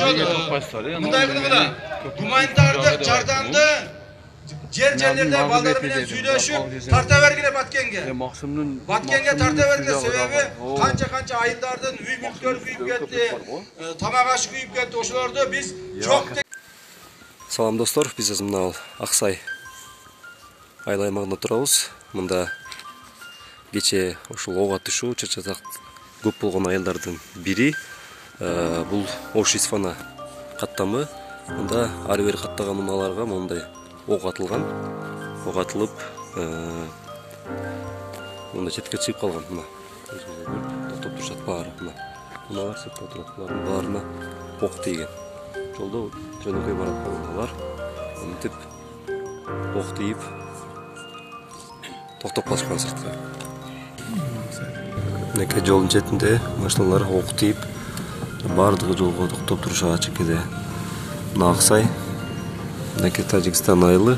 ошол мындай кылгыла. Гуманитардык жардамды жерлерде балдар менен сүйлөшүп тарта бергиле Баткенге. Баткенге тарта бергиле, себеби канча айылдардын үй бүлкөлөр күйүп кетти, тамак аш күйүп кетти. Ошолорду биз жок. Салам достор, биз мына Аксай айыл аймагында турабыз. Мында кече ушул ого түшүү чачатак көп болгон айылдардын бири. Бул Ош Исфана каттамы. Мында ар бир каттаган унааларга мондай ок атылган. Ок атылып, мында четке чыгып калган. Мына токтоп турушат баары. Мына унаалар сыртта турат, булардын баарына ок тийген. Жолдо жөнөкөй барат унаалар. Мынтип ок тийип токтоп калышкан сыртта. Неке жолдун четинде машиналар ок тийип баардыгы жолго токтоп турушат чекеде. Мына Аксай, неке Тажикстан айылы.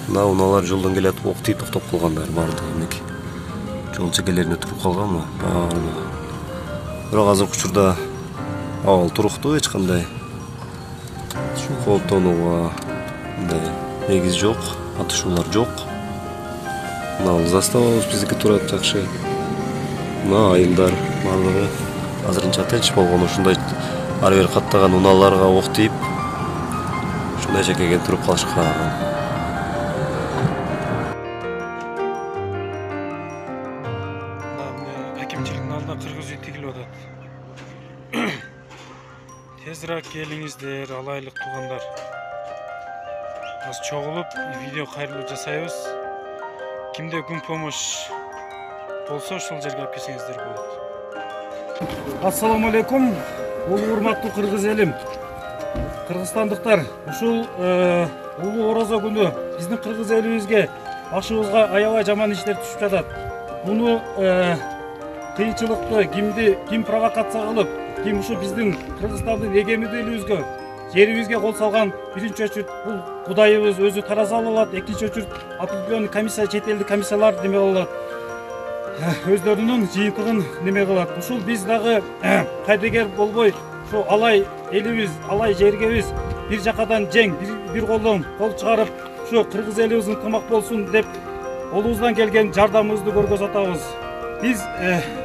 Мына унаалар жолдон келатып ок тийип токтоп калгандар баардыгы неке. Жол чекелерине туруп калган мына баардыгы. Бирок азыркы учурда абал туруктуу, эч кандай кооптонууга мындай негиз жок, атышуулар жок. Мына заставабыз биздики турат жакшы. Мына айылдар баардыгы азырынча тынч болгон, ушундай ар бир каттаган унааларга ок тийип ушундай жекеге туруп калышкан. Акимчиликтин алдына кыргыз үй тигилип атат. Тезирээк келиңиздер, алайлык туугандар. Аз чогулуп видео кайрылуу жасайбыз. Кимде күн помощь болсо ошол жерге алып келсеңиздер болот. Ассаламу алейкум. Урматтуу кыргыз элим. Кыргызстандыктар, ушул улуу орозо күнү биздин кыргыз элибизге, башыбызга аябай жаман иштер түшүп жатат. Муну кыйынчылыкты ким провокация кылып, ким ушу биздин Кыргызстандын эгемендүүлүгүбүзгө, жерибизге кол салган, биринчи очурт бул кудайыбыз өзү тараза алат, экинчи очурт определенный комиссия, чет элдик комиссиялар неме кылат. Өздөрүнүн жыйынтыгын неме кылат. Ушул биз дагы кайдыгер болбой, ушу алай элибиз, алай жергебиз бир жакадан жең, бир колдон кол чыгарып, ушу кыргыз элибиз ынтымак болсун деп колубуздан келген жардамыбызды көргөзөтөбүз. Биз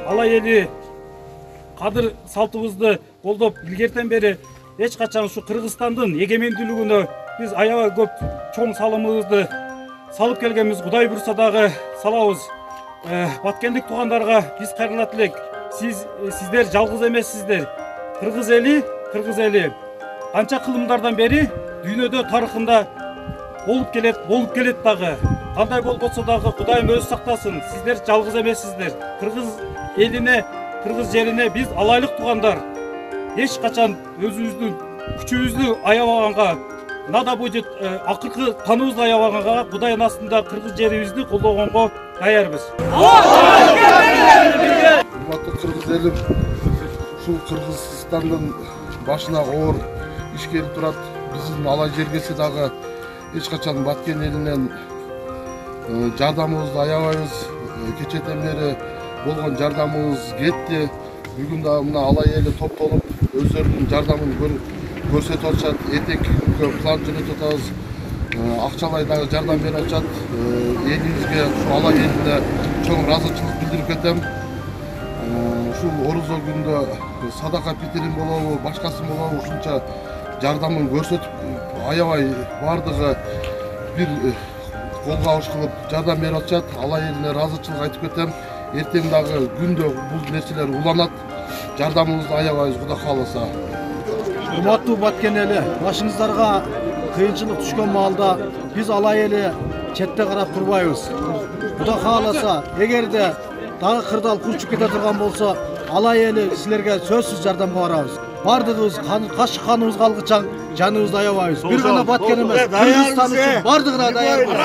алай эли кадыр салтыбызды колдоп илгертен бери эч качан ушу Кыргызстандын эгемендүүлүгүнө биз аябай көп чоң салымыбызды салып келгенбиз. Кудай бурса дагы салабыз. Баткендик туугандарга биз кайрылат элек. Сиздер жалгыз эмессиздер. Кыргыз эли канча кылымдардан бери дүйнөдө тарыхында болуп келет дагы. Кандай болбосо дагы Кудайым өзү сактасын. Сиздер жалгыз эмессиздер. Кыргыз элине, кыргыз жерине биз алайлык туугандар эч качан өзүбүздүн күчүбүздү аябаганга, нада будет акыркы каныбызды аябаганга, Кудайдын астында кыргыз жерибизди колдогонго даярбыз. Урматтуу кыргыз элим, ушул Кыргызстандын башына оор иш келип турат. Биздин алай жергеси дагы эч качан Баткен элинен жардамыбызды аябайбыз. Кечеден бери болгон жардамыбыз кетти. Бүгүн да мына алай эли топтолуп өздөрүнүн жардамын көрсөтүп атышат. Эртеңки күнгө план жөнөтүп атабыз. Акчалай дагы жардам берип атышат. Элибизге, ушу алай элине чоң ыраазычылык билдирип кетем. Ушул орозо күндө садака питирин болобу, башкасын болобу, ушунча жардамын көрсөтүп аябай баардыгы бир кол кабыш кылып жардам берип атышат. Алай элине ыраазычылык айтып кетем. Эртең дагы күндө бул нерселер уланат. Жардамыбызды аябайбыз, Кудай кааласа. Урматтуу Баткен эли, башыңыздарга кыйынчылык түшкөн маалда биз алай эли четте карап турбайбыз. Кудай кааласа, эгерде дагы кырдаал курчуп кете турган болсо, алай эли силерге сөзсүз жардамга барабыз. Бардыгыбыз кашык каныбызга алгычаң жаныбызды аябайбыз. Бир гана Баткен эмес, Кыргызстан үчүн бардыгына даярбыз.